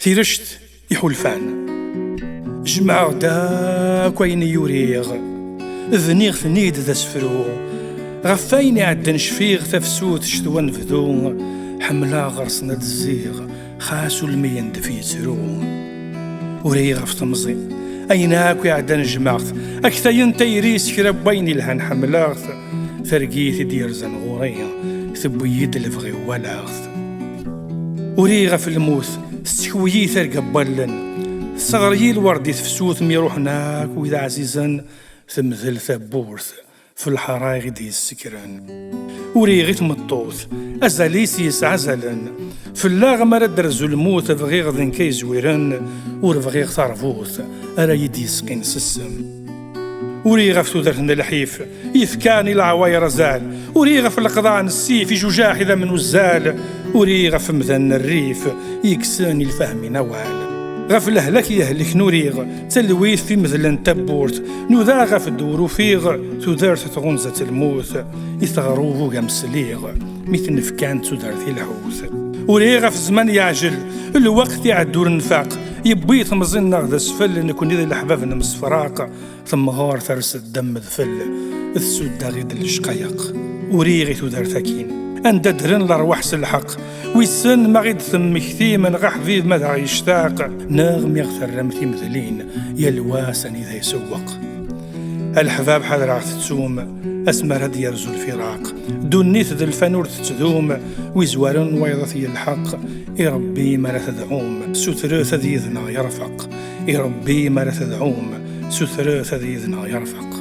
تيرشت يحولفان جمع داك وين يوريغ ذنيغ ثنيد ذا سفرو غفاين عدن شفيغ تفسوت شتوان فذو حملا غرسنا الزيغ خاسو المين دفي ترو وريغ في تمزي أيناك عدن جمعت أكثين تيريس كرب وين الهن حملاغ فرقيت دير زنغوريا ثبو يد الفغي ولاغ وريغ في الموت استكويي ثرق بلن صغري الورد يتفسوت ميروح هناك وإذا عزيزا ثمثل ثبورث في الحرايغ دي السكران وريغي تمطوث أزاليسيس عزلا في اللاغ مرد رزو الموت فغيغ ذن كيزويران ورفغيغ ثرفوث أرا يدي سقين سسم وريغ في تودرتنا الحيف يفكاني العواير زال وريغ في القضاء السيف جوجاح إذا من وزال وريغ في مذن الريف يكساني الفهم نوال غف لهلك يهلك نوريغ تلويث في مثل تبورت نوذا غف الدور فيغ تودرت تغنزة الموت يثغروه قمسليغ مثل نفكان تودرت الحوث وريغ في زمان يعجل الوقت يعدور النفاق يبيث مزنا ذا سفل نكون إذا الأحباب نمسفراق ثم غار ثرس الدم ذفل السود غيد الشقيق وريغي تودر ثكين أنددرن الأرواح الحق ويسن ما غيد ثم كثيما غح فيذ ماذا يشتاق ناغم يغثر رمثي مثلين يلواسن إذا يسوق الحباب حذر تتسوم أسمر هدي يرزو الفراق دونيث ذا الفنور تتذوم ويزوارن ويضثي الحق يربي ما لا تدعوم سترث ذي ذنا يرفق يربي ما لا تدعوم سترث ذي ذنا يرفق